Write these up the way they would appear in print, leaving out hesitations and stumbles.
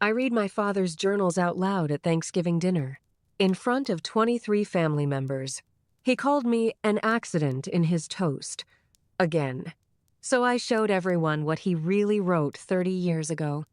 I read my father's journals out loud at Thanksgiving dinner, in front of 23 family members. He called me an accident in his toast. Again. So I showed everyone what he really wrote 30 years ago.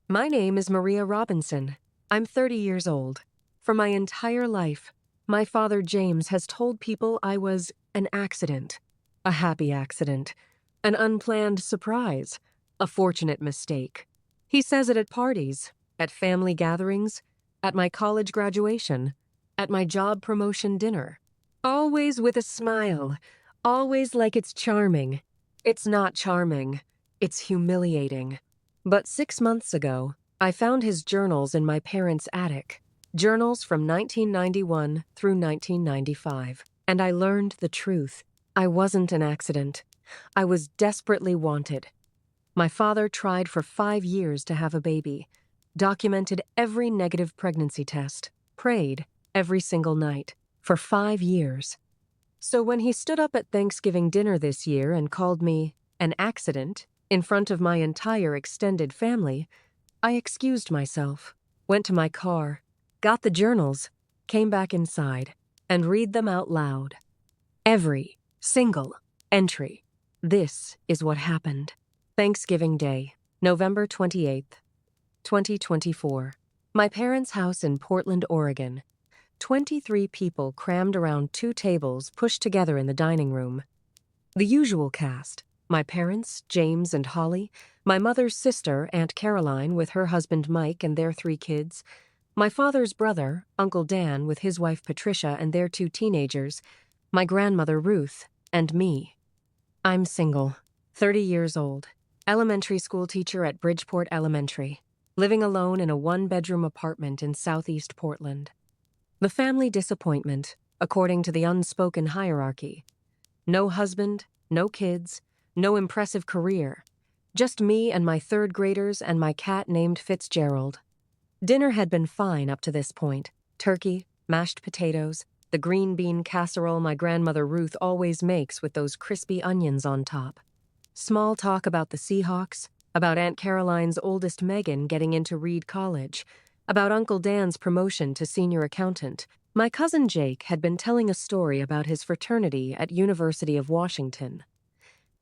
My name is Maria Robinson. I'm 30 years old. For my entire life, my father James has told people I was an accident, a happy accident, an unplanned surprise, a fortunate mistake. He says it at parties, at family gatherings, at my college graduation, at my job promotion dinner. Always with a smile, always like it's charming. It's not charming, it's humiliating. But 6 months ago, I found his journals in my parents' attic. Journals from 1991 through 1995. And I learned the truth. I wasn't an accident. I was desperately wanted. My father tried for 5 years to have a baby, documented every negative pregnancy test, prayed every single night, for 5 years. So when he stood up at Thanksgiving dinner this year and called me an accident in front of my entire extended family, I excused myself, went to my car, got the journals, came back inside, and read them out loud. Every single entry. This is what happened. Thanksgiving Day, November 28th, 2024. My parents' house in Portland, Oregon. 23 people crammed around 2 tables pushed together in the dining room. The usual cast: my parents, James and Holly, my mother's sister, Aunt Caroline, with her husband Mike and their 3 kids, my father's brother, Uncle Dan, with his wife Patricia and their 2 teenagers, my grandmother Ruth, and me. I'm single, 30 years old, elementary school teacher at Bridgeport Elementary, living alone in a 1-bedroom apartment in Southeast Portland. The family disappointment, according to the unspoken hierarchy. No husband, no kids, no impressive career. Just me and my 3rd graders and my cat named Fitzgerald. Dinner had been fine up to this point. Turkey, mashed potatoes, the green bean casserole my grandmother Ruth always makes with those crispy onions on top. Small talk about the Seahawks, about Aunt Caroline's oldest Megan getting into Reed College, about Uncle Dan's promotion to senior accountant. My cousin Jake had been telling a story about his fraternity at University of Washington.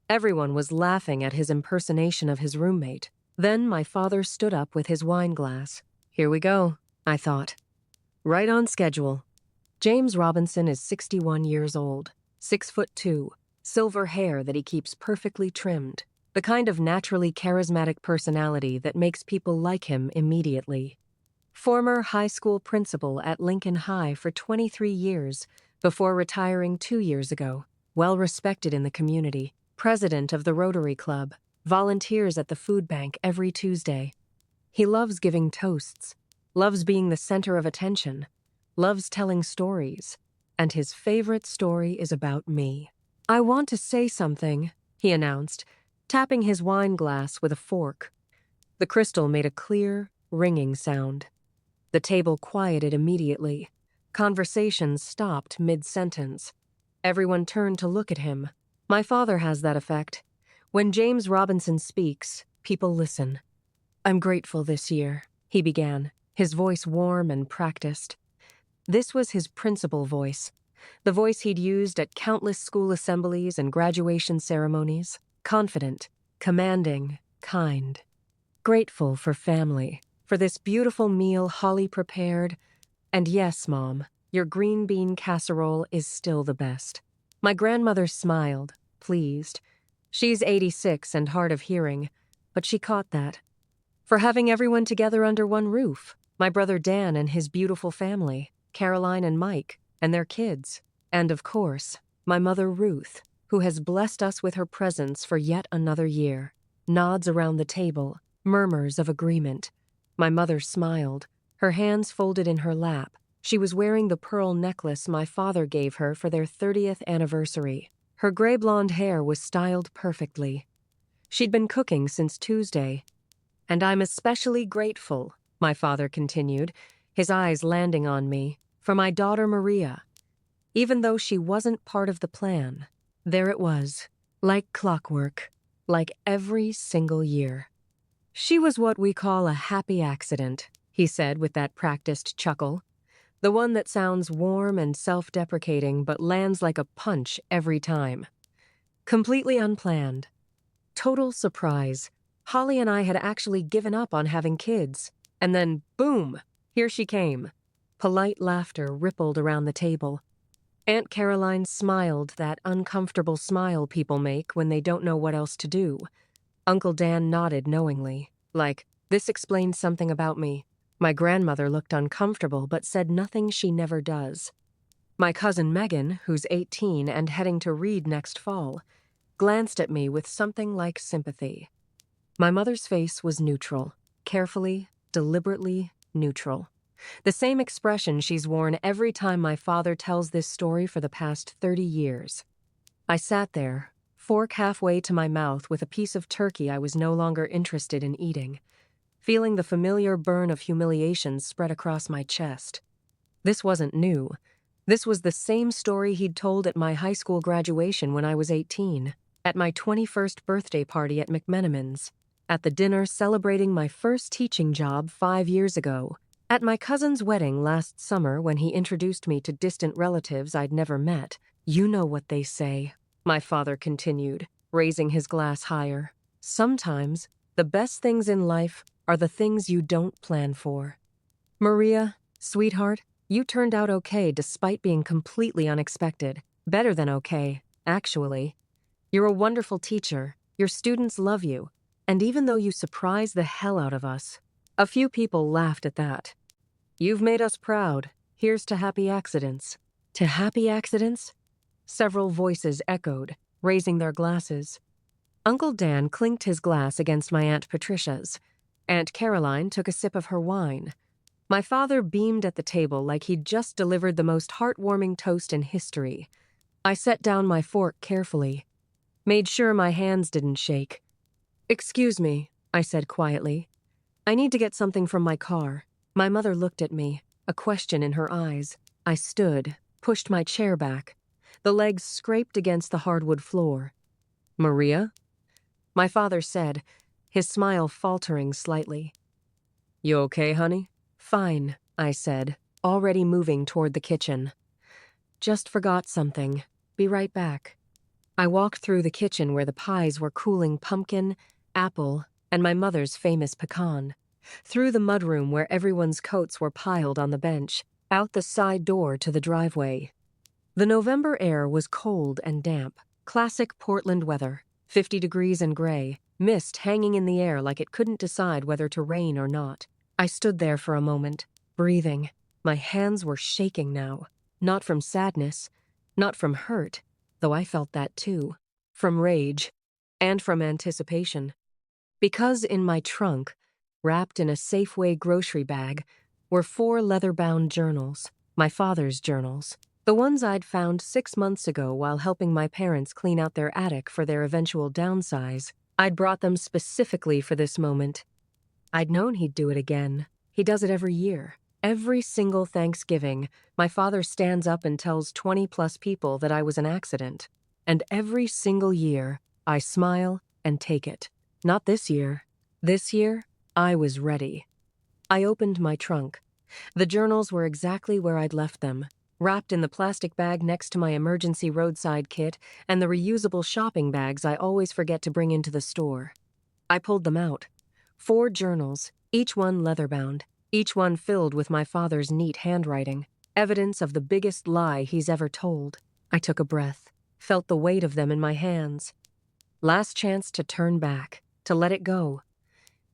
Everyone was laughing at his impersonation of his roommate. Then my father stood up with his wine glass. Here we go, I thought. Right on schedule. James Robinson is 61 years old, 6'2", silver hair that he keeps perfectly trimmed, the kind of naturally charismatic personality that makes people like him immediately. Former high school principal at Lincoln High for 23 years, before retiring 2 years ago. Well respected in the community. President of the Rotary Club. Volunteers at the food bank every Tuesday. He loves giving toasts. Loves being the center of attention. Loves telling stories. And his favorite story is about me. I want to say something, he announced, tapping his wine glass with a fork. The crystal made a clear, ringing sound. The table quieted immediately. Conversations stopped mid-sentence. Everyone turned to look at him. My father has that effect. When James Robinson speaks, people listen. I'm grateful this year, he began, his voice warm and practiced. This was his principal voice, the voice he'd used at countless school assemblies and graduation ceremonies. Confident, commanding, kind. Grateful for family. For this beautiful meal Holly prepared, and yes, Mom, your green bean casserole is still the best. My grandmother smiled, pleased. She's 86 and hard of hearing, but she caught that. For having everyone together under one roof, my brother Dan and his beautiful family, Caroline and Mike, and their kids, and of course, my mother Ruth, who has blessed us with her presence for yet another year. Nods around the table, murmurs of agreement. My mother smiled, her hands folded in her lap. She was wearing the pearl necklace my father gave her for their 30th anniversary. Her gray blonde hair was styled perfectly. She'd been cooking since Tuesday. And I'm especially grateful, my father continued, his eyes landing on me, for my daughter Maria. Even though she wasn't part of the plan, there it was, like clockwork, like every single year. She was what we call a happy accident, he said with that practiced chuckle. The one that sounds warm and self-deprecating but lands like a punch every time. Completely unplanned. Total surprise. Holly and I had actually given up on having kids. And then, boom, here she came. Polite laughter rippled around the table. Aunt Caroline smiled that uncomfortable smile people make when they don't know what else to do. Uncle Dan nodded knowingly, like, this explains something about me. My grandmother looked uncomfortable but said nothing she never does. My cousin Megan, who's 18 and heading to Reed next fall, glanced at me with something like sympathy. My mother's face was neutral, carefully, deliberately neutral. The same expression she's worn every time my father tells this story for the past 30 years. I sat there, fork halfway to my mouth with a piece of turkey I was no longer interested in eating, feeling the familiar burn of humiliation spread across my chest. This wasn't new. This was the same story he'd told at my high school graduation when I was 18, at my 21st birthday party at McMenamin's, at the dinner celebrating my first teaching job 5 years ago, at my cousin's wedding last summer when he introduced me to distant relatives I'd never met. You know what they say, my father continued, raising his glass higher. Sometimes, the best things in life are the things you don't plan for. Maria, sweetheart, you turned out okay despite being completely unexpected. Better than okay, actually. You're a wonderful teacher, your students love you, and even though you surprise the hell out of us, a few people laughed at that. You've made us proud. Here's to happy accidents. To happy accidents? Several voices echoed, raising their glasses. Uncle Dan clinked his glass against my Aunt Patricia's. Aunt Caroline took a sip of her wine. My father beamed at the table like he'd just delivered the most heartwarming toast in history. I set down my fork carefully, made sure my hands didn't shake. Excuse me, I said quietly. I need to get something from my car. My mother looked at me, a question in her eyes. I stood, pushed my chair back. The legs scraped against the hardwood floor. Maria? My father said, his smile faltering slightly. You okay, honey? Fine, I said, already moving toward the kitchen. Just forgot something. Be right back. I walked through the kitchen where the pies were cooling pumpkin, apple, and my mother's famous pecan. Through the mudroom where everyone's coats were piled on the bench, out the side door to the driveway. The November air was cold and damp, classic Portland weather, 50 degrees and gray, mist hanging in the air like it couldn't decide whether to rain or not. I stood there for a moment, breathing. My hands were shaking now, not from sadness, not from hurt, though I felt that too, from rage, and from anticipation. Because in my trunk, wrapped in a Safeway grocery bag, were 4 leather-bound journals, my father's journals, the ones I'd found 6 months ago while helping my parents clean out their attic for their eventual downsize. I'd brought them specifically for this moment. I'd known he'd do it again. He does it every year. Every single Thanksgiving, my father stands up and tells 20-plus people that I was an accident. And every single year, I smile and take it. Not this year. This year, I was ready. I opened my trunk. The journals were exactly where I'd left them, wrapped in the plastic bag next to my emergency roadside kit and the reusable shopping bags I always forget to bring into the store. I pulled them out. 4 journals, each one leather-bound, each one filled with my father's neat handwriting, evidence of the biggest lie he's ever told. I took a breath, felt the weight of them in my hands. Last chance to turn back, to let it go,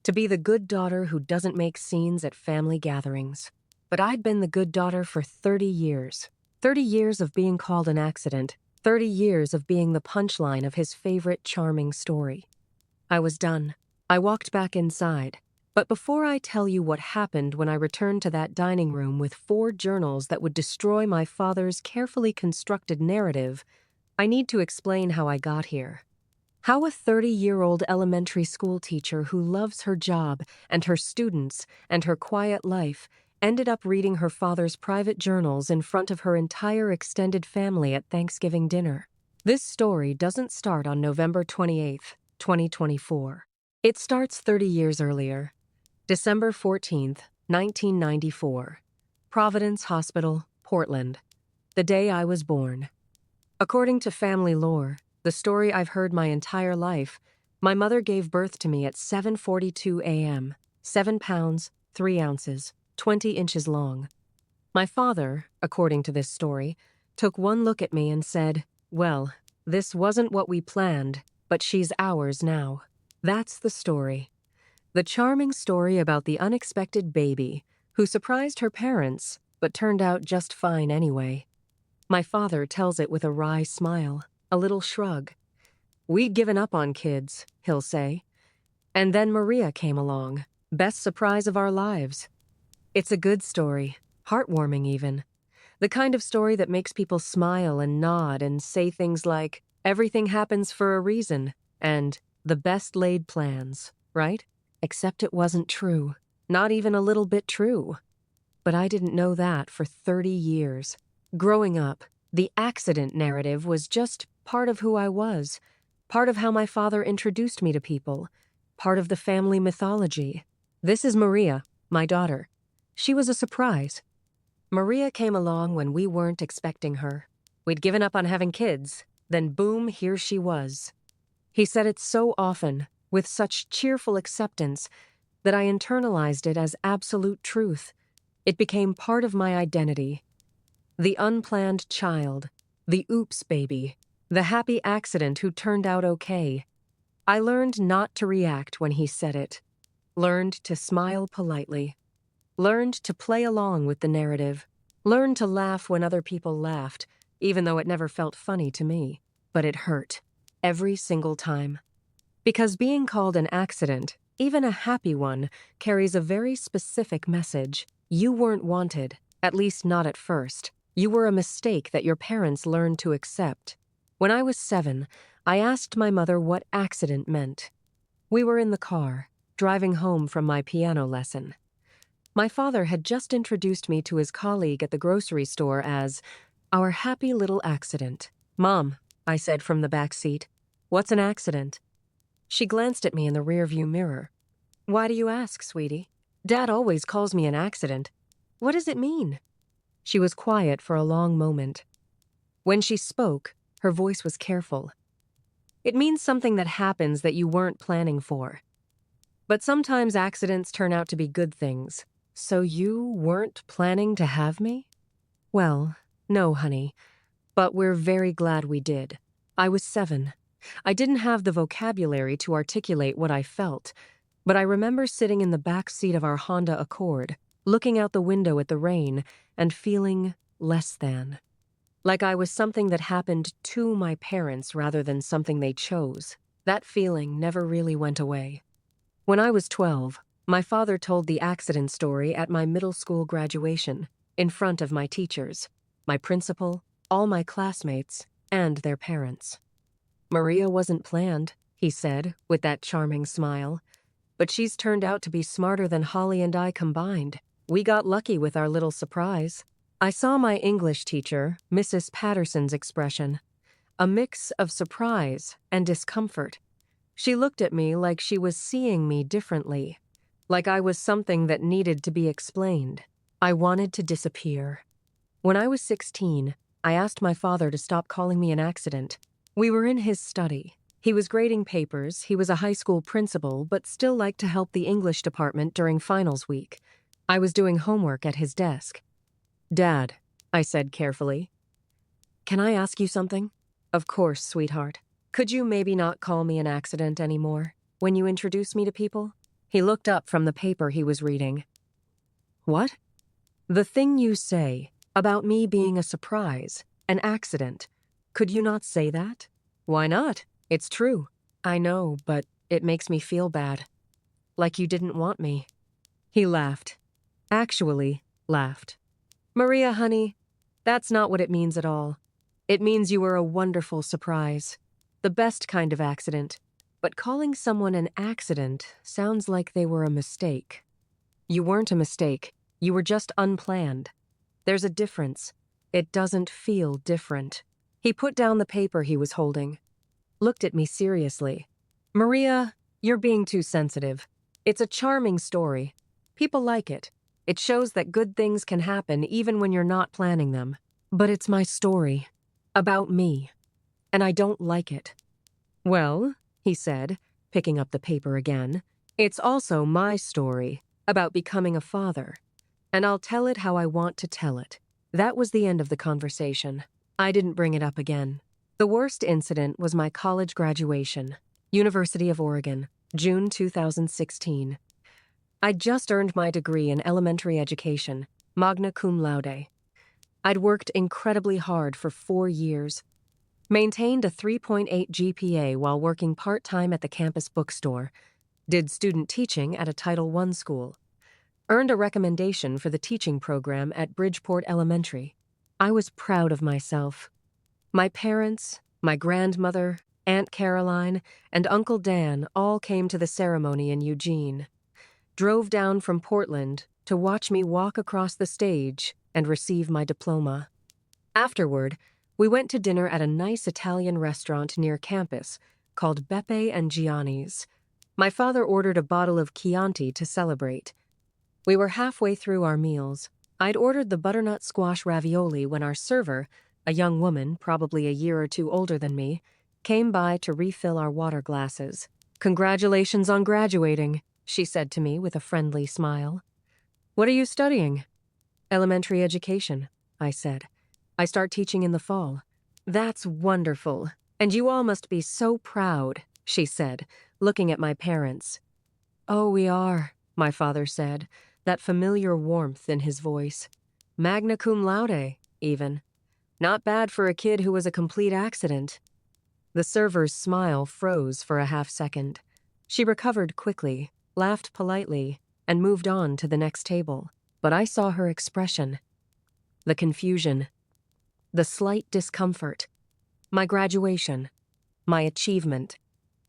to be the good daughter who doesn't make scenes at family gatherings. But I'd been the good daughter for 30 years. 30 years of being called an accident, 30 years of being the punchline of his favorite charming story. I was done. I walked back inside. But before I tell you what happened when I returned to that dining room with 4 journals that would destroy my father's carefully constructed narrative, I need to explain how I got here. How a 30-year-old elementary school teacher who loves her job and her students and her quiet life ended up reading her father's private journals in front of her entire extended family at Thanksgiving dinner. This story doesn't start on November 28th, 2024. It starts 30 years earlier, December 14th, 1994. Providence Hospital, Portland. The day I was born. According to family lore, the story I've heard my entire life, my mother gave birth to me at 7:42 a.m., 7 pounds, 3 ounces, 20 inches long. My father, according to this story, took one look at me and said, "Well, this wasn't what we planned, but she's ours now." That's the story. The charming story about the unexpected baby who surprised her parents but turned out just fine anyway. My father tells it with a wry smile, a little shrug. "We'd given up on kids," he'll say. "And then Maria came along. Best surprise of our lives." It's a good story, heartwarming even. The kind of story that makes people smile and nod and say things like, "Everything happens for a reason," and "the best laid plans," right? Except it wasn't true. Not even a little bit true. But I didn't know that for 30 years. Growing up, the accident narrative was just part of who I was, part of how my father introduced me to people, part of the family mythology. This is Maria, my daughter. She was a surprise. Maria came along when we weren't expecting her. We'd given up on having kids, then boom, here she was. He said it so often, with such cheerful acceptance, that I internalized it as absolute truth. It became part of my identity. The unplanned child, the oops baby, the happy accident who turned out okay. I learned not to react when he said it, learned to smile politely, learned to play along with the narrative, learned to laugh when other people laughed, even though it never felt funny to me. But it hurt, every single time. Because being called an accident, even a happy one, carries a very specific message. You weren't wanted, at least not at first. You were a mistake that your parents learned to accept. When I was 7, I asked my mother what accident meant. We were in the car, driving home from my piano lesson. My father had just introduced me to his colleague at the grocery store as our happy little accident. "Mom," I said from the back seat, "what's an accident?" She glanced at me in the rearview mirror. "Why do you ask, sweetie? Dad always calls me an accident. What does it mean?" She was quiet for a long moment. When she spoke, her voice was careful. "It means something that happens that you weren't planning for. But sometimes accidents turn out to be good things. So you weren't planning to have me?" "Well, no, honey. But we're very glad we did. I was 7. I didn't have the vocabulary to articulate what I felt, but I remember sitting in the back seat of our Honda Accord, looking out the window at the rain, and feeling less than. Like I was something that happened to my parents rather than something they chose. That feeling never really went away. When I was 12, my father told the accident story at my middle school graduation, in front of my teachers, my principal, all my classmates, and their parents. "Maria wasn't planned," he said, with that charming smile. "But she's turned out to be smarter than Holly and I combined. We got lucky with our little surprise." I saw my English teacher, Mrs. Patterson's expression, a mix of surprise and discomfort. She looked at me like she was seeing me differently, like I was something that needed to be explained. I wanted to disappear. When I was 16, I asked my father to stop calling me an accident. We were in his study. He was grading papers, he was a high school principal, but still liked to help the English department during finals week. I was doing homework at his desk. "Dad," I said carefully, "can I ask you something?" "Of course, sweetheart. Could you maybe not call me an accident anymore when you introduce me to people?" He looked up from the paper he was reading. "What?" "The thing you say about me being a surprise, an accident. Could you not say that?" "Why not? It's true." "I know, but it makes me feel bad. Like you didn't want me." He laughed. Actually, laughed. "Maria, honey, that's not what it means at all. It means you were a wonderful surprise. The best kind of accident. But calling someone an accident sounds like they were a mistake. You weren't a mistake. You were just unplanned. There's a difference. It doesn't feel different." He put down the paper he was holding, looked at me seriously. "Maria, You're being too sensitive. It's a charming story. People like it. It shows that good things can happen even when you're not planning them. But it's my story. About me. And I don't like it. Well, he said, picking up the paper again, it's also my story about becoming a father. And I'll tell it how I want to tell it. That was the end of the conversation. I didn't bring it up again. The worst incident was my college graduation. University of Oregon, June 2016. I'd just earned my degree in elementary education, magna cum laude. I'd worked incredibly hard for 4 years, maintained a 3.8 GPA while working part-time at the campus bookstore, did student teaching at a Title I school, earned a recommendation for the teaching program at Bridgeport Elementary. I was proud of myself. My parents, my grandmother, Aunt Caroline, and Uncle Dan all came to the ceremony in Eugene, drove down from Portland to watch me walk across the stage and receive my diploma. Afterward, we went to dinner at a nice Italian restaurant near campus called Beppe and Gianni's. My father ordered a bottle of Chianti to celebrate. We were halfway through our meals. I'd ordered the butternut squash ravioli when our server, a young woman, probably a year or two older than me, came by to refill our water glasses. "Congratulations on graduating," she said to me with a friendly smile. "What are you studying?" "Elementary education," I said. "I start teaching in the fall." "That's wonderful. And you all must be so proud," she said, looking at my parents. "Oh, we are," my father said, that familiar warmth in his voice. "Magna cum laude, even. Not bad for a kid who was a complete accident." The server's smile froze for a half-second. She recovered quickly, laughed politely, and moved on to the next table. But I saw her expression. The confusion. The slight discomfort. My graduation. My achievement.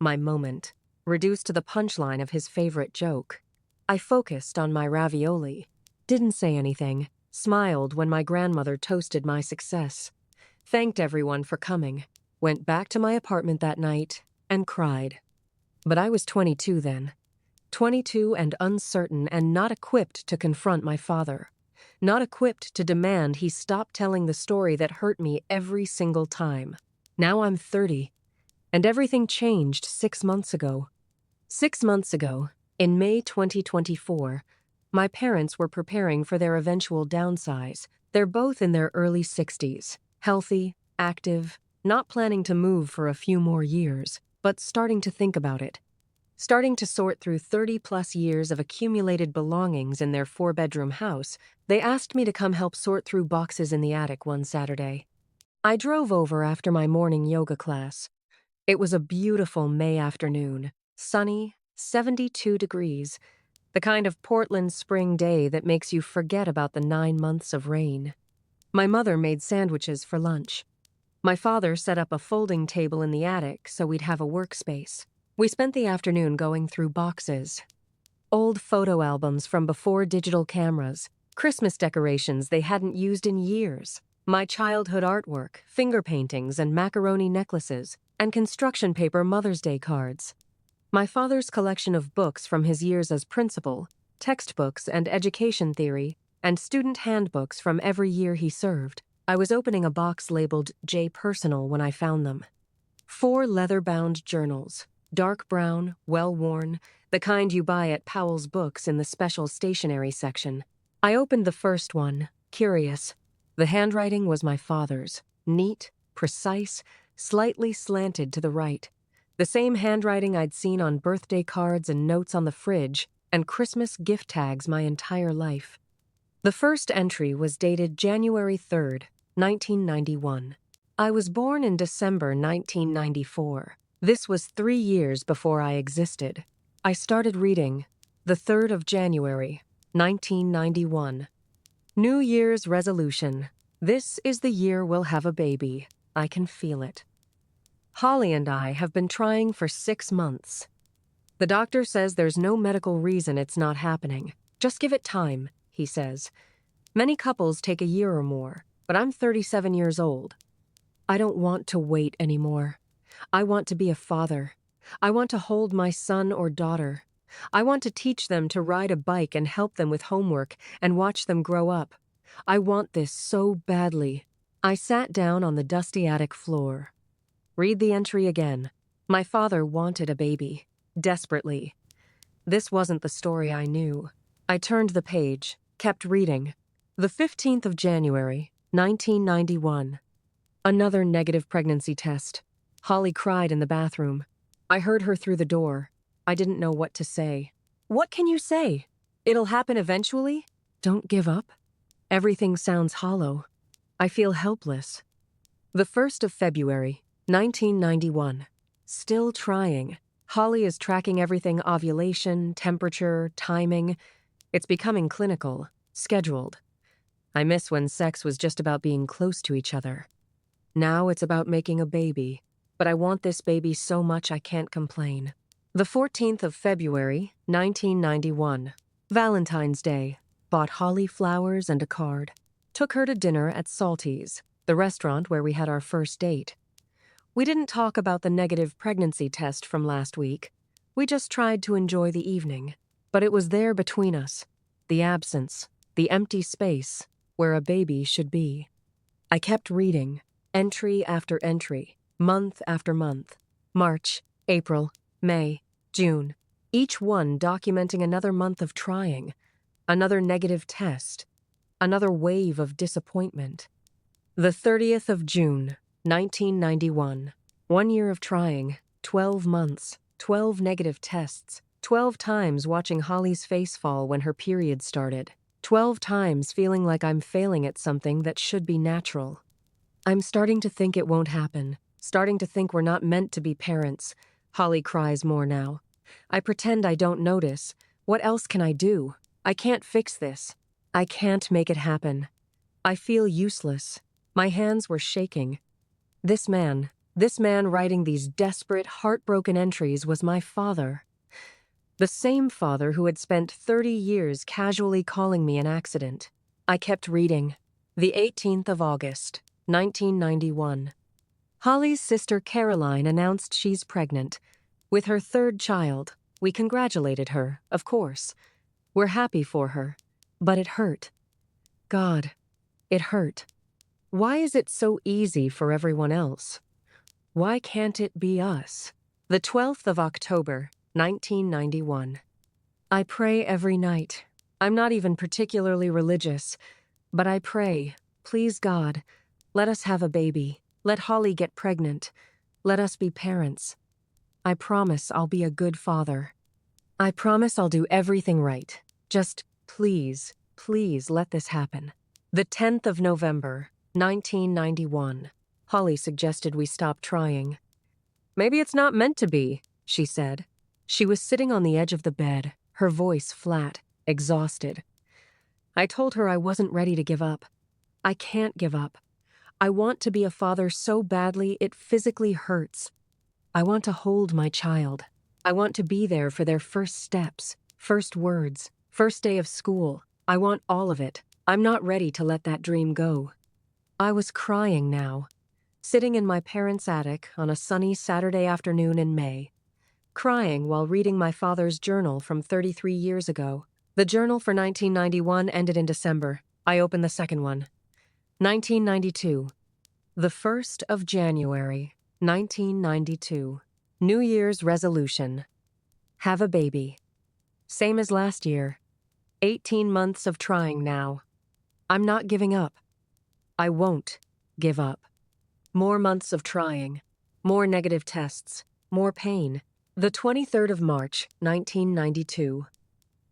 My moment. Reduced to the punchline of his favorite joke. I focused on my ravioli. Didn't say anything. Smiled when my grandmother toasted my success. Thanked everyone for coming. Went back to my apartment that night and cried. But I was 22 then. 22 and uncertain and not equipped to confront my father. Not equipped to demand he stop telling the story that hurt me every single time. Now I'm 30, and everything changed 6 months ago. 6 months ago, in May 2024, my parents were preparing for their eventual downsize. They're both in their early 60s, healthy, active, not planning to move for a few more years, but starting to think about it. Starting to sort through 30-plus years of accumulated belongings in their 4-bedroom house, they asked me to come help sort through boxes in the attic one Saturday. I drove over after my morning yoga class. It was a beautiful May afternoon, sunny, 72 degrees, the kind of Portland spring day that makes you forget about the 9 months of rain. My mother made sandwiches for lunch. My father set up a folding table in the attic so we'd have a workspace. We spent the afternoon going through boxes. Old photo albums from before digital cameras, Christmas decorations they hadn't used in years, my childhood artwork, finger paintings and macaroni necklaces, and construction paper Mother's Day cards. My father's collection of books from his years as principal, textbooks and education theory, and student handbooks from every year he served. I was opening a box labeled J Personal when I found them. 4 leather-bound journals. Dark brown, well-worn, the kind you buy at Powell's Books in the special stationery section. I opened the first one, curious. The handwriting was my father's, neat, precise, slightly slanted to the right. The same handwriting I'd seen on birthday cards and notes on the fridge and Christmas gift tags my entire life. The first entry was dated January 3rd, 1991. I was born in December 1994. This was 3 years before I existed. I started reading the 3rd of January, 1991. New Year's resolution. This is the year we'll have a baby. I can feel it. Holly and I have been trying for 6 months. The doctor says there's no medical reason it's not happening. Just give it time, he says. Many couples take a year or more, but I'm 37 years old. I don't want to wait anymore. I want to be a father. I want to hold my son or daughter. I want to teach them to ride a bike and help them with homework and watch them grow up. I want this so badly. I sat down on the dusty attic floor. Read the entry again. My father wanted a baby. Desperately. This wasn't the story I knew. I turned the page, kept reading. The 15th of January, 1991. Another negative pregnancy test. Holly cried in the bathroom. I heard her through the door. I didn't know what to say. What can you say? It'll happen eventually? Don't give up. Everything sounds hollow. I feel helpless. The 1st of February, 1991. Still trying. Holly is tracking everything: ovulation, temperature, timing. It's becoming clinical, scheduled. I miss when sex was just about being close to each other. Now it's about making a baby, but I want this baby so much I can't complain. The 14th of February, 1991. Valentine's Day. Bought Holly flowers and a card. Took her to dinner at Salty's, the restaurant where we had our first date. We didn't talk about the negative pregnancy test from last week. We just tried to enjoy the evening. But it was there between us. The absence, the empty space, where a baby should be. I kept reading, entry after entry, month after month. March, April, May, June. Each one documenting another month of trying, another negative test, another wave of disappointment. The 30th of June, 1991. 1 year of trying, 12 months, 12 negative tests, 12 times watching Holly's face fall when her period started, 12 times feeling like I'm failing at something that should be natural. I'm starting to think it won't happen, starting to think we're not meant to be parents. Holly cries more now. I pretend I don't notice. What else can I do? I can't fix this. I can't make it happen. I feel useless. My hands were shaking. This man writing these desperate, heartbroken entries was my father. The same father who had spent 30 years casually calling me an accident. I kept reading. The 18th of August, 1991. Holly's sister Caroline announced she's pregnant. With her third child, we congratulated her, of course. We're happy for her. But it hurt. God, it hurt. Why is it so easy for everyone else? Why can't it be us? The 12th of October, 1991. I pray every night. I'm not even particularly religious, but I pray, please God, let us have a baby. Let Holly get pregnant. Let us be parents. I promise I'll be a good father. I promise I'll do everything right. Just please, please let this happen. The 10th of November, 1991. Holly suggested we stop trying. Maybe it's not meant to be, she said. She was sitting on the edge of the bed, her voice flat, exhausted. I told her I wasn't ready to give up. I can't give up. I want to be a father so badly it physically hurts. I want to hold my child. I want to be there for their first steps, first words, first day of school. I want all of it. I'm not ready to let that dream go. I was crying now, sitting in my parents' attic on a sunny Saturday afternoon in May, crying while reading my father's journal from 33 years ago. The journal for 1991 ended in December. I opened the second one. 1992. The 1st of January, 1992. New Year's resolution. Have a baby. Same as last year. 18 months of trying now. I'm not giving up. I won't give up. More months of trying. More negative tests. More pain. The 23rd of March, 1992.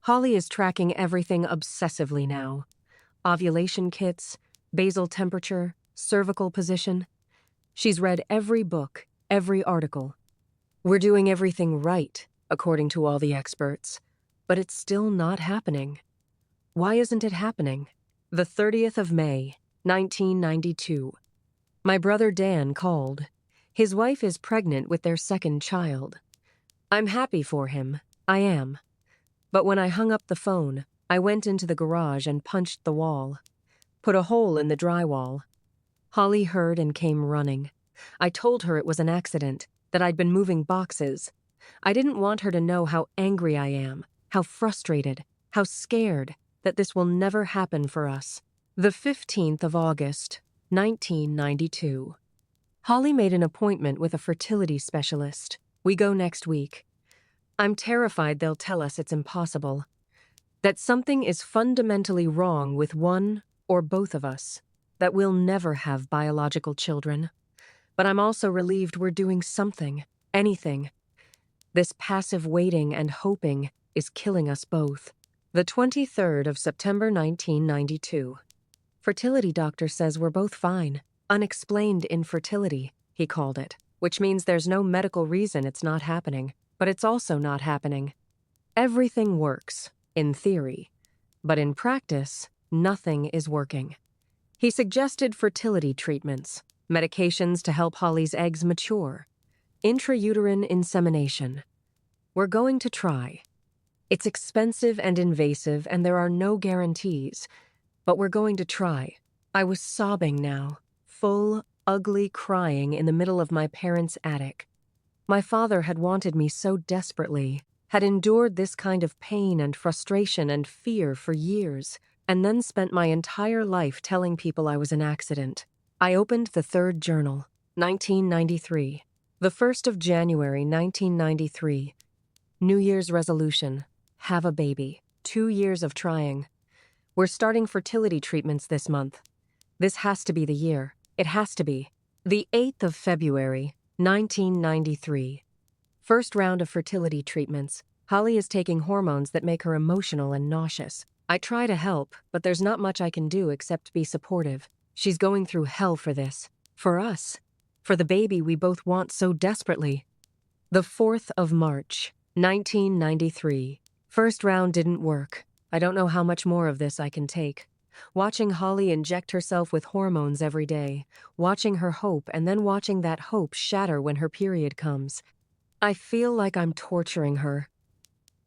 Holly is tracking everything obsessively now. Ovulation kits, basal temperature, cervical position. She's read every book, every article. We're doing everything right, according to all the experts, but it's still not happening. Why isn't it happening? The 30th of May, 1992. My brother Dan called. His wife is pregnant with their second child. I'm happy for him. I am. But when I hung up the phone, I went into the garage and punched the wall. Put a hole in the drywall. Holly heard and came running. I told her it was an accident, that I'd been moving boxes. I didn't want her to know how angry I am, how frustrated, how scared that this will never happen for us. The 15th of August, 1992. Holly made an appointment with a fertility specialist. We go next week. I'm terrified they'll tell us it's impossible, that something is fundamentally wrong with one or both of us, that we'll never have biological children. But I'm also relieved we're doing something, anything. This passive waiting and hoping is killing us both. The 23rd of September 1992. Fertility doctor says we're both fine. Unexplained infertility, he called it, which means there's no medical reason it's not happening, but it's also not happening. Everything works, in theory, but in practice, nothing is working. He suggested fertility treatments, medications to help Holly's eggs mature, intrauterine insemination. We're going to try. It's expensive and invasive, and there are no guarantees, but we're going to try. I was sobbing now, full, ugly crying in the middle of my parents' attic. My father had wanted me so desperately, had endured this kind of pain and frustration and fear for years, and then spent my entire life telling people I was an accident. I opened the third journal, 1993. The 1st of January, 1993. New Year's resolution. Have a baby. 2 years of trying. We're starting fertility treatments this month. This has to be the year. It has to be. The 8th of February, 1993. First round of fertility treatments. Holly is taking hormones that make her emotional and nauseous. I try to help, but there's not much I can do except be supportive. She's going through hell for this. For us. For the baby we both want so desperately. The 4th of March, 1993. First round didn't work. I don't know how much more of this I can take. Watching Holly inject herself with hormones every day, watching her hope and then watching that hope shatter when her period comes. I feel like I'm torturing her.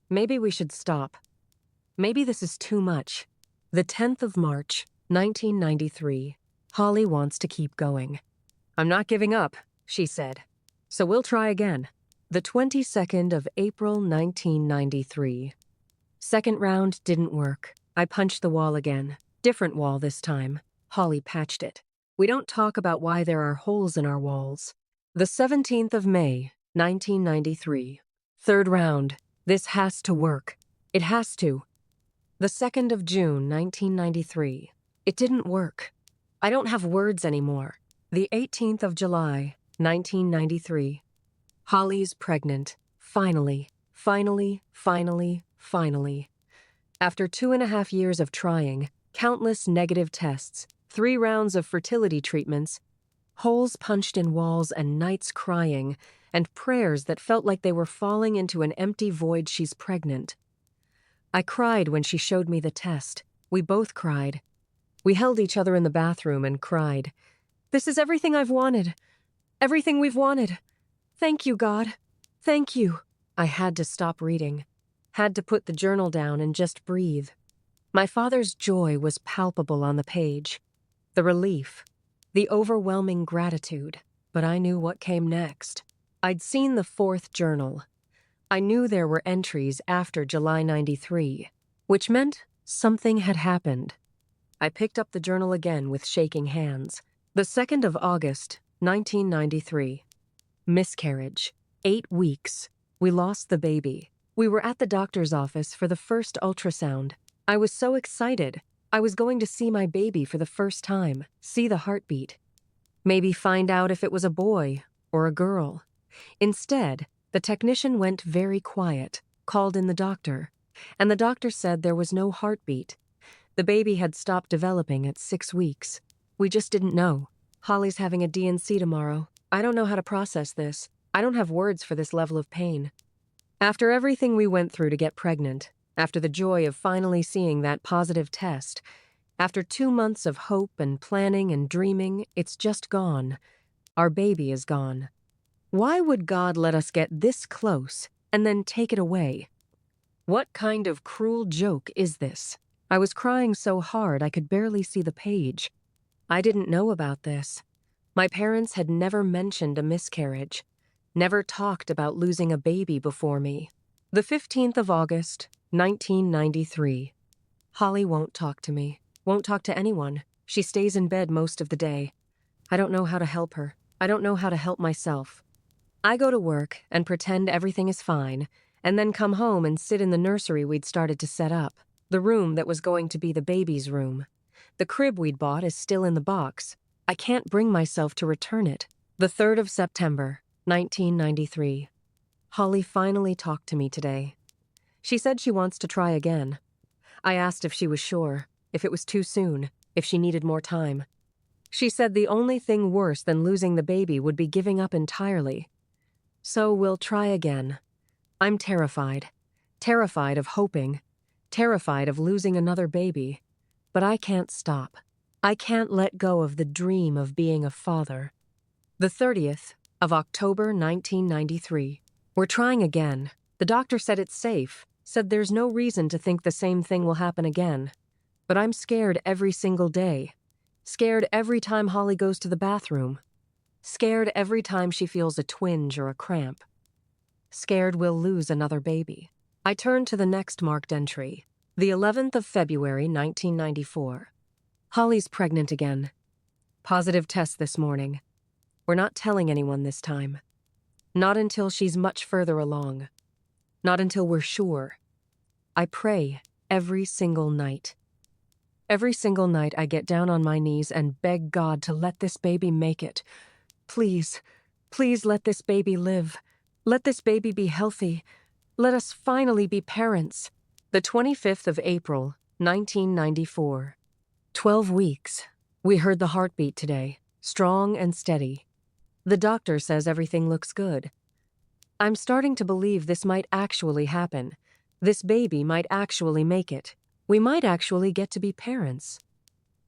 Maybe we should stop. Maybe this is too much. The 10th of March, 1993. Holly wants to keep going. I'm not giving up, she said. So we'll try again. The 22nd of April, 1993. Second round didn't work. I punched the wall again. Different wall this time. Holly patched it. We don't talk about why there are holes in our walls. The 17th of May, 1993. Third round. This has to work. It has to. The 2nd of June, 1993. It didn't work. I don't have words anymore. The 18th of July, 1993. Holly's pregnant. Finally. Finally. After 2.5 years of trying, countless negative tests, 3 rounds of fertility treatments, holes punched in walls and nights crying, and prayers that felt like they were falling into an empty void, she's pregnant. I cried when she showed me the test. We both cried. We held each other in the bathroom and cried. This is everything I've wanted. Everything we've wanted. Thank you, God. Thank you. I had to stop reading. Had to put the journal down and just breathe. My father's joy was palpable on the page. The relief. The overwhelming gratitude. But I knew what came next. I'd seen the 4th journal. I knew there were entries after July 93, which meant something had happened. I picked up the journal again with shaking hands. The 2nd of August, 1993. Miscarriage. 8 weeks. We lost the baby. We were at the doctor's office for the first ultrasound. I was so excited. I was going to see my baby for the first time, see the heartbeat. Maybe find out if it was a boy or a girl. Instead, the technician went very quiet, called in the doctor, and the doctor said there was no heartbeat. The baby had stopped developing at 6 weeks. We just didn't know. Holly's having a D&C tomorrow. I don't know how to process this. I don't have words for this level of pain. After everything we went through to get pregnant, after the joy of finally seeing that positive test, after 2 months of hope and planning and dreaming, it's just gone. Our baby is gone. Why would God let us get this close and then take it away? What kind of cruel joke is this? I was crying so hard I could barely see the page. I didn't know about this. My parents had never mentioned a miscarriage. never talked about losing a baby before me. The 15th of August, 1993. Holly won't talk to me, won't talk to anyone. She stays in bed most of the day. I don't know how to help her. I don't know how to help myself. I go to work and pretend everything is fine, and then come home and sit in the nursery we'd started to set up, the room that was going to be the baby's room. The crib we'd bought is still in the box. I can't bring myself to return it. The 3rd of September, 1993. Holly finally talked to me today. She said she wants to try again. I asked if she was sure, if it was too soon, if she needed more time. She said the only thing worse than losing the baby would be giving up entirely. So we'll try again. I'm terrified. Terrified of hoping. Terrified of losing another baby. But I can't stop. I can't let go of the dream of being a father. The 30th of October, 1993. We're trying again. The doctor said it's safe, said there's no reason to think the same thing will happen again. But I'm scared every single day. Scared every time Holly goes to the bathroom. Scared every time she feels a twinge or a cramp. Scared we'll lose another baby. I turn to the next marked entry. The 11th of February, 1994. Holly's pregnant again. Positive test this morning. We're not telling anyone this time. Not until she's much further along. Not until we're sure. I pray every single night. Every single night I get down on my knees and beg God to let this baby make it. Please, please let this baby live. Let this baby be healthy. Let us finally be parents. The 25th of April, 1994. 12 weeks. We heard the heartbeat today, strong and steady. The doctor says everything looks good. I'm starting to believe this might actually happen. This baby might actually make it. We might actually get to be parents.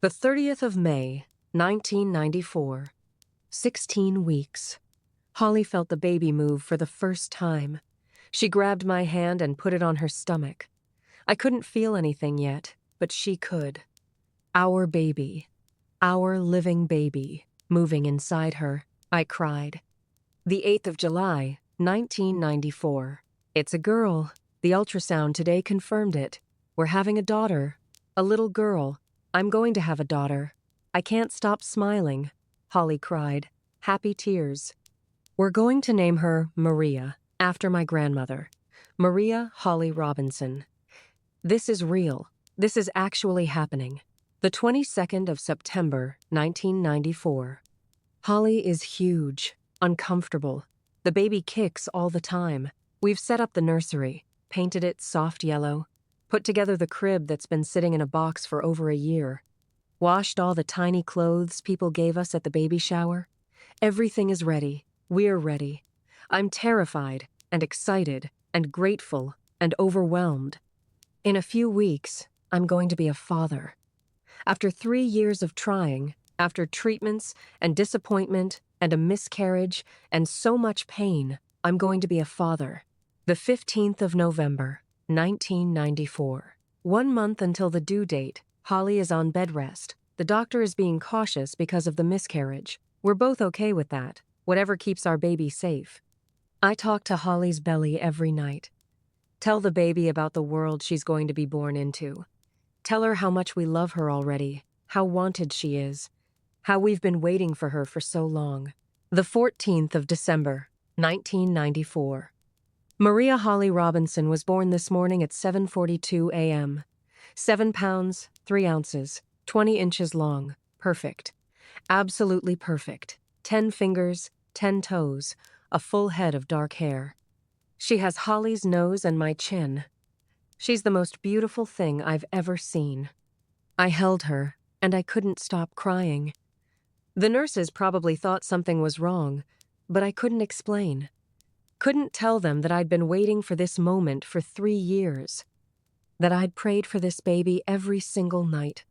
The 30th of May, 1994. 16 weeks. Holly felt the baby move for the first time. She grabbed my hand and put it on her stomach. I couldn't feel anything yet, but she could. Our baby. Our living baby, moving inside her. I cried. The 8th of July, 1994. It's a girl. The ultrasound today confirmed it. We're having a daughter. A little girl. I'm going to have a daughter. I can't stop smiling. Holly cried. Happy tears. We're going to name her Maria, after my grandmother. Maria Holly Robinson. This is real. This is actually happening. The 22nd of September, 1994. Holly is huge, uncomfortable. The baby kicks all the time. We've set up the nursery, painted it soft yellow, put together the crib that's been sitting in a box for over a year, washed all the tiny clothes people gave us at the baby shower. Everything is ready. We're ready. I'm terrified and excited and grateful and overwhelmed. In a few weeks, I'm going to be a father. After 3 years of trying, after treatments and disappointment and a miscarriage and so much pain, I'm going to be a father. The 15th of November, 1994. 1 month until the due date, Holly is on bed rest. The doctor is being cautious because of the miscarriage. We're both okay with that, whatever keeps our baby safe. I talk to Holly's belly every night. Tell the baby about the world she's going to be born into. Tell her how much we love her already, how wanted she is, how we've been waiting for her for so long. The 14th of December, 1994. Maria Holly Robinson was born this morning at 7:42 a.m. 7 pounds, 3 ounces, 20 inches long. Perfect. Absolutely perfect. 10 fingers, 10 toes, a full head of dark hair. She has Holly's nose and my chin. She's the most beautiful thing I've ever seen. I held her, and I couldn't stop crying. The nurses probably thought something was wrong, but I couldn't explain. Couldn't tell them that I'd been waiting for this moment for 3 years. That I'd prayed for this baby every single night.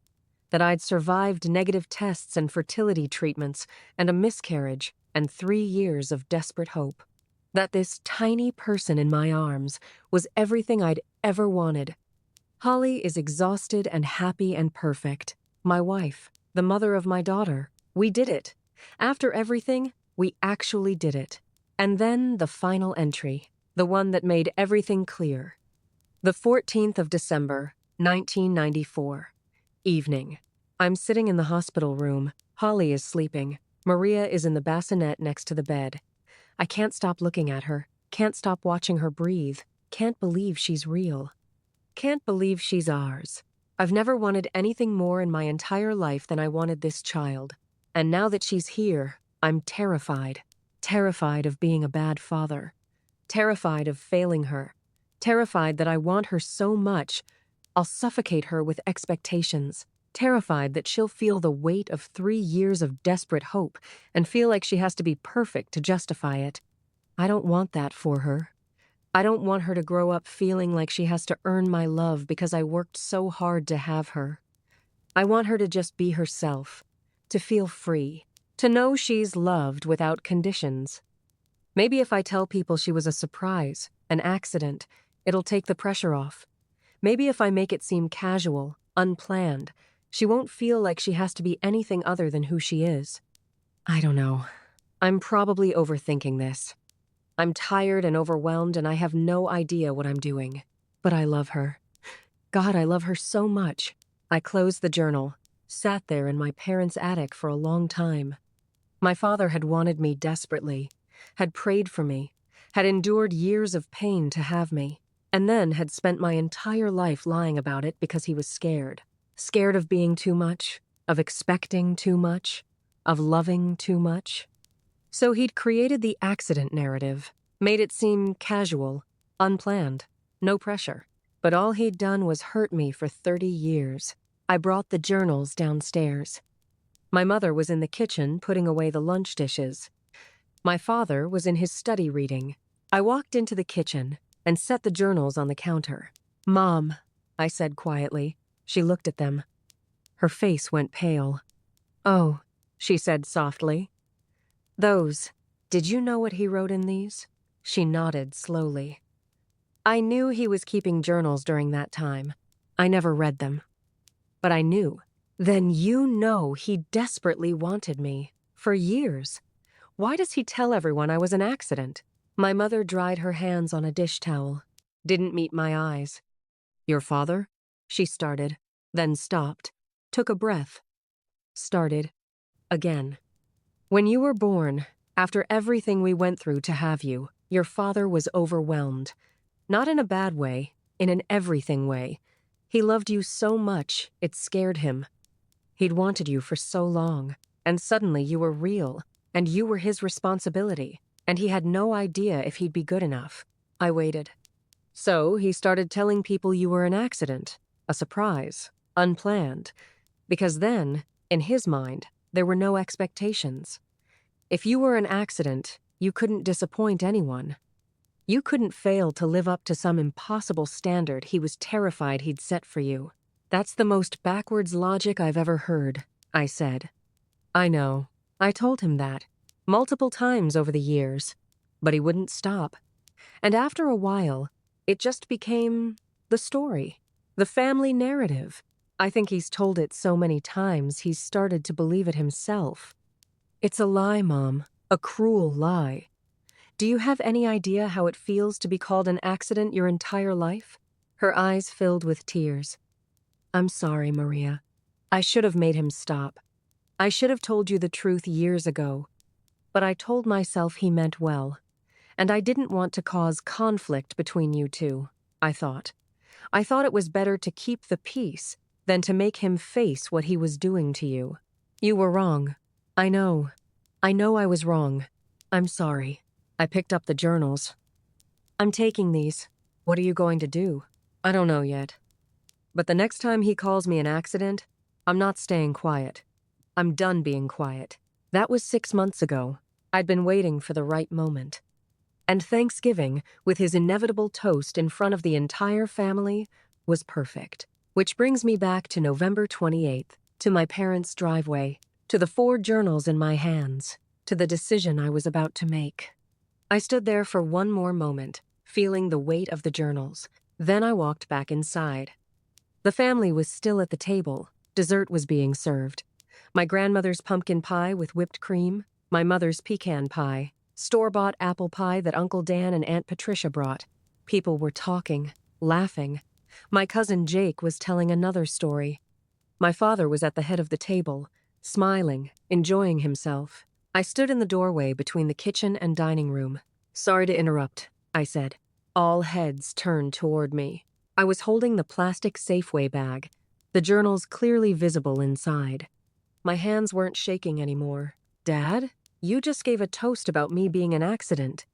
That I'd survived negative tests and fertility treatments and a miscarriage and 3 years of desperate hope. That this tiny person in my arms was everything I'd ever wanted. Holly is exhausted and happy and perfect. My wife, the mother of my daughter. We did it. After everything, we actually did it. And then the final entry, the one that made everything clear. The 14th of December, 1994. Evening. I'm sitting in the hospital room. Holly is sleeping. Maria is in the bassinet next to the bed. I can't stop looking at her. Can't stop watching her breathe. Can't believe she's real. Can't believe she's ours. I've never wanted anything more in my entire life than I wanted this child. And now that she's here, I'm terrified. Terrified of being a bad father. Terrified of failing her. Terrified that I want her so much, I'll suffocate her with expectations. Terrified that she'll feel the weight of 3 years of desperate hope and feel like she has to be perfect to justify it. I don't want that for her. I don't want her to grow up feeling like she has to earn my love because I worked so hard to have her. I want her to just be herself, to feel free, to know she's loved without conditions. Maybe if I tell people she was a surprise, an accident, it'll take the pressure off. Maybe if I make it seem casual, unplanned, she won't feel like she has to be anything other than who she is. I don't know. I'm probably overthinking this. I'm tired and overwhelmed and I have no idea what I'm doing. But I love her. God, I love her so much. I closed the journal, sat there in my parents' attic for a long time. My father had wanted me desperately, had prayed for me, had endured years of pain to have me, and then had spent my entire life lying about it because he was scared. Scared of being too much, of expecting too much, of loving too much. So he'd created the accident narrative, made it seem casual, unplanned, no pressure. But all he'd done was hurt me for 30 years. I brought the journals downstairs. My mother was in the kitchen putting away the lunch dishes. My father was in his study reading. I walked into the kitchen and set the journals on the counter. "Mom," I said quietly. She looked at them. Her face went pale. "Oh," she said softly. Did you know what he wrote in these?" She nodded slowly. I knew he was keeping journals during that time. I never read them. But I knew. Then you know he desperately wanted me. For years. Why does he tell everyone I was an accident? My mother dried her hands on a dish towel. Didn't meet my eyes. "Your father?" She started, then stopped, took a breath. Started. Again. "When you were born, after everything we went through to have you, your father was overwhelmed. Not in a bad way, in an everything way. He loved you so much, it scared him. He'd wanted you for so long, and suddenly you were real, and you were his responsibility, and he had no idea if he'd be good enough." I waited. "So he started telling people you were an accident, a surprise, unplanned, because then, in his mind, there were no expectations. If you were an accident, you couldn't disappoint anyone. You couldn't fail to live up to some impossible standard he was terrified he'd set for you." "That's the most backwards logic I've ever heard," I said. "I know. I told him that, multiple times over the years. But he wouldn't stop. And after a while, it just became the story, the family narrative. I think he's told it so many times he's started to believe it himself. It's a lie, Mom, a cruel lie. Do you have any idea how it feels to be called an accident your entire life?" Her eyes filled with tears. "I'm sorry, Maria. I should have made him stop. I should have told you the truth years ago. But I told myself he meant well. And I didn't want to cause conflict between you two, I thought. I thought it was better to keep the peace than to make him face what he was doing to you. You were wrong. I know. I know I was wrong. I'm sorry." I picked up the journals. "I'm taking these. What are you going to do?" "I don't know yet. But the next time he calls me an accident, I'm not staying quiet. I'm done being quiet." That was 6 months ago. I'd been waiting for the right moment. And Thanksgiving, with his inevitable toast in front of the entire family, was perfect. Which brings me back to November 28th, to my parents' driveway, to the 4 journals in my hands, to the decision I was about to make. I stood there for one more moment, feeling the weight of the journals. Then I walked back inside. The family was still at the table. Dessert was being served. My grandmother's pumpkin pie with whipped cream, my mother's pecan pie. Store-bought apple pie that Uncle Dan and Aunt Patricia brought. People were talking, laughing. My cousin Jake was telling another story. My father was at the head of the table, smiling, enjoying himself. I stood in the doorway between the kitchen and dining room. "Sorry to interrupt," I said. All heads turned toward me. I was holding the plastic Safeway bag, the journals clearly visible inside. My hands weren't shaking anymore. "Dad, you just gave a toast about me being an accident.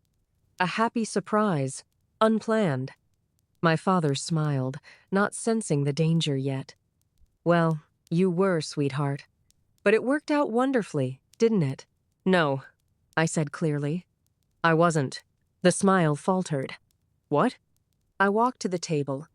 A happy surprise, unplanned." My father smiled, not sensing the danger yet. "Well, you were, sweetheart. But it worked out wonderfully, didn't it?" "No," I said clearly. "I wasn't." The smile faltered. "What?" I walked to the table,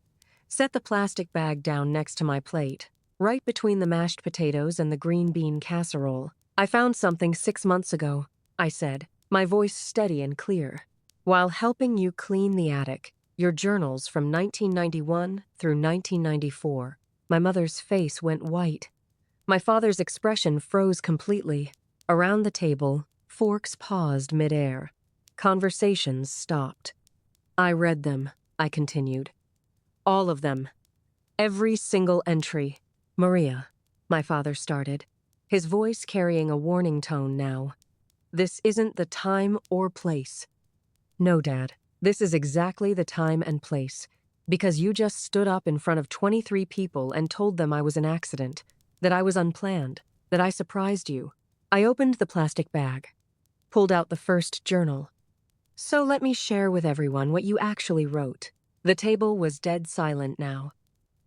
set the plastic bag down next to my plate, right between the mashed potatoes and the green bean casserole. "I found something 6 months ago," I said, my voice steady and clear. "While helping you clean the attic, your journals from 1991 through 1994. My mother's face went white. My father's expression froze completely. Around the table, forks paused midair. Conversations stopped. "I read them," I continued. "All of them. Every single entry." "Maria," my father started, his voice carrying a warning tone now. "This isn't the time or place." "No, Dad, this is exactly the time and place. Because you just stood up in front of 23 people and told them I was an accident, that I was unplanned, that I surprised you." I opened the plastic bag, pulled out the first journal. "So let me share with everyone what you actually wrote." The table was dead silent now.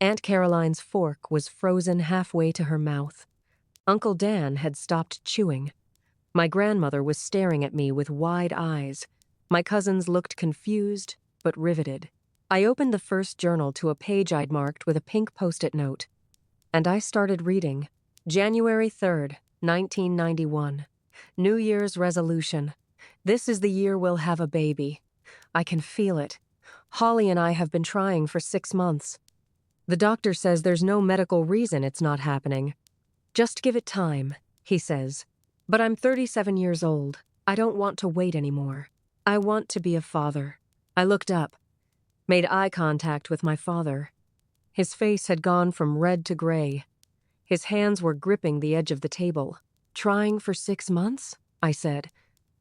Aunt Caroline's fork was frozen halfway to her mouth. Uncle Dan had stopped chewing. My grandmother was staring at me with wide eyes. My cousins looked confused, but riveted. I opened the first journal to a page I'd marked with a pink post-it note. And I started reading. January 3rd, 1991. New Year's resolution. This is the year we'll have a baby. I can feel it. Holly and I have been trying for 6 months. The doctor says there's no medical reason it's not happening. Just give it time, he says. But I'm 37 years old. I don't want to wait anymore. I want to be a father. I looked up, made eye contact with my father. His face had gone from red to gray. His hands were gripping the edge of the table. "Trying for 6 months?" I said.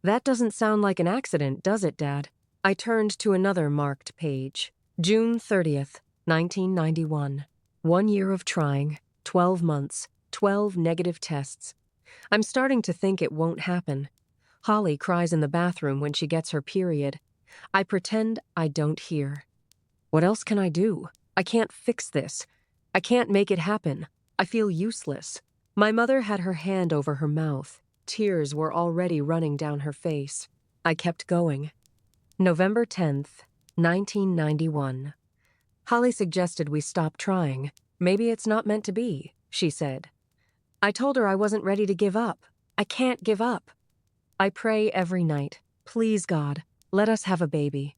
"That doesn't sound like an accident, does it, Dad?" I turned to another marked page. June 30th, 1991. 1 year of trying, 12 months, 12 negative tests. I'm starting to think it won't happen. Holly cries in the bathroom when she gets her period. I pretend I don't hear. What else can I do? I can't fix this. I can't make it happen. I feel useless. My mother had her hand over her mouth. Tears were already running down her face. I kept going. November 10th, 1991. Holly suggested we stop trying. "Maybe it's not meant to be," she said. I told her I wasn't ready to give up. I can't give up. I pray every night. "Please, God, let us have a baby."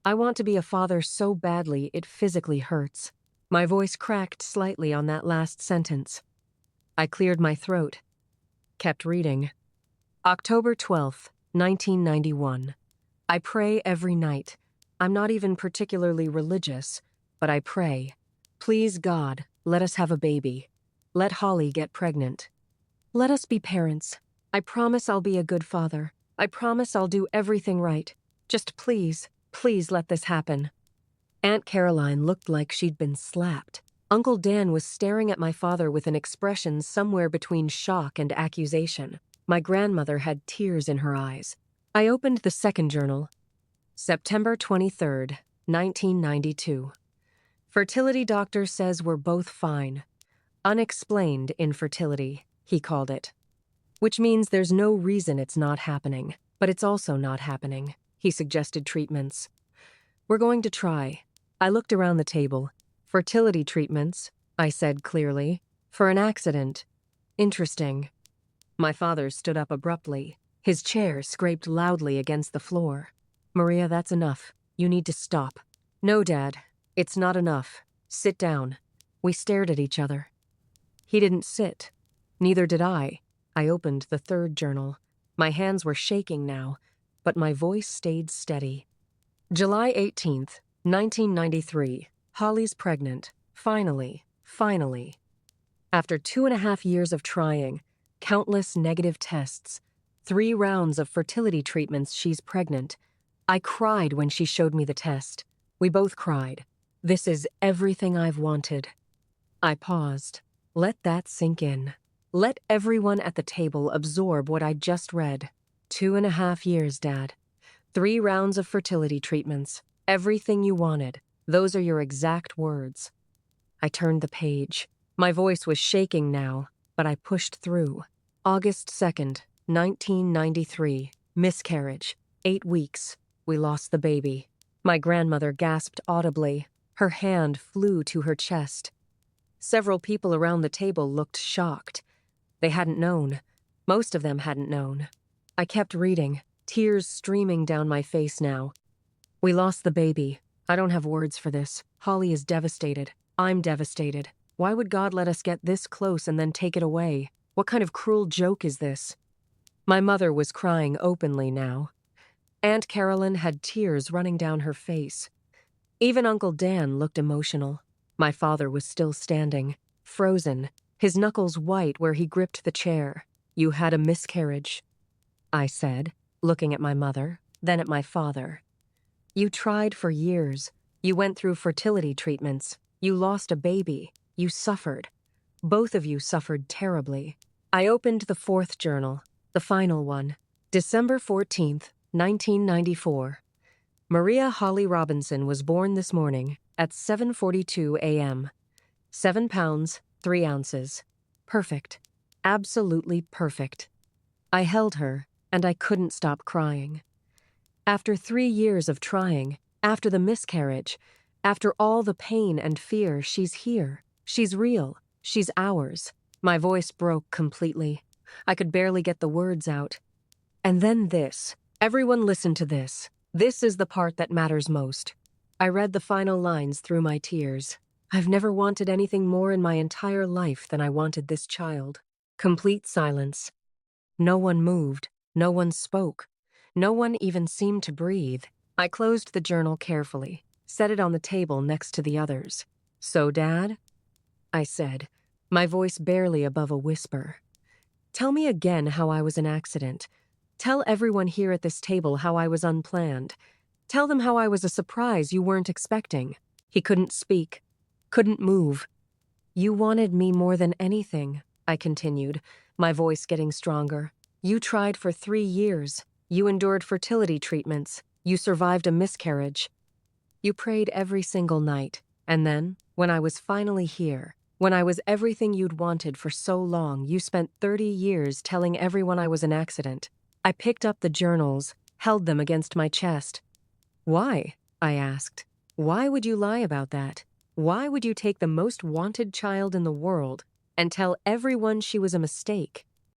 I want to be a father so badly it physically hurts. My voice cracked slightly on that last sentence. I cleared my throat. Kept reading. October 12th, 1991. I pray every night. I'm not even particularly religious, but I pray. "Please, God, let us have a baby. Let Holly get pregnant. Let us be parents. I promise I'll be a good father. I promise I'll do everything right. Just please, please let this happen." Aunt Caroline looked like she'd been slapped. Uncle Dan was staring at my father with an expression somewhere between shock and accusation. My grandmother had tears in her eyes. I opened the second journal. September 23rd, 1992. Fertility doctor says we're both fine. Unexplained infertility, he called it. Which means there's no reason it's not happening, but it's also not happening. He suggested treatments. "We're going to try." I looked around the table. "Fertility treatments," I said clearly. "For an accident." "Interesting." My father stood up abruptly. His chair scraped loudly against the floor. "Maria, that's enough. You need to stop." "No, Dad, it's not enough. Sit down." We stared at each other. He didn't sit. Neither did I. I opened the third journal. My hands were shaking now. but my voice stayed steady. July 18th, 1993. Holly's pregnant. Finally, finally. After 2.5 years of trying, countless negative tests, 3 rounds of fertility treatments, she's pregnant. I cried when she showed me the test. We both cried. This is everything I've wanted. I paused. Let that sink in. Let everyone at the table absorb what I just read. 2.5 years, Dad. 3 rounds of fertility treatments. Everything you wanted. Those are your exact words. I turned the page. My voice was shaking now, but I pushed through. August 2nd, 1993. Miscarriage. 8 weeks. We lost the baby. My grandmother gasped audibly. Her hand flew to her chest. Several people around the table looked shocked. They hadn't known. Most of them hadn't known. I kept reading, tears streaming down my face now. We lost the baby. I don't have words for this. Holly is devastated. I'm devastated. Why would God let us get this close and then take it away? What kind of cruel joke is this? My mother was crying openly now. Aunt Carolyn had tears running down her face. Even Uncle Dan looked emotional. My father was still standing, frozen, his knuckles white where he gripped the chair. You had a miscarriage, I said, looking at my mother, then at my father. You tried for years. You went through fertility treatments. You lost a baby. You suffered. Both of you suffered terribly. I opened the 4th journal, the final one. December 14th, 1994. Maria Holly Robinson was born this morning at 7:42 a.m. 7 pounds, 3 ounces. Perfect. Absolutely perfect. I held her, and I couldn't stop crying. After 3 years of trying, after the miscarriage, after all the pain and fear, she's here. She's real. She's ours. My voice broke completely. I could barely get the words out. And then this. Everyone listen to this. This is the part that matters most. I read the final lines through my tears. I've never wanted anything more in my entire life than I wanted this child. Complete silence. No one moved. No one spoke. No one even seemed to breathe. I closed the journal carefully, set it on the table next to the others. So, Dad? I said, my voice barely above a whisper. Tell me again how I was an accident. Tell everyone here at this table how I was unplanned. Tell them how I was a surprise you weren't expecting. He couldn't speak, couldn't move. You wanted me more than anything, I continued, my voice getting stronger. You tried for 3 years. You endured fertility treatments. You survived a miscarriage. You prayed every single night. And then, when I was finally here, when I was everything you'd wanted for so long, you spent 30 years telling everyone I was an accident. I picked up the journals, held them against my chest. Why? I asked. Why would you lie about that? Why would you take the most wanted child in the world and tell everyone she was a mistake?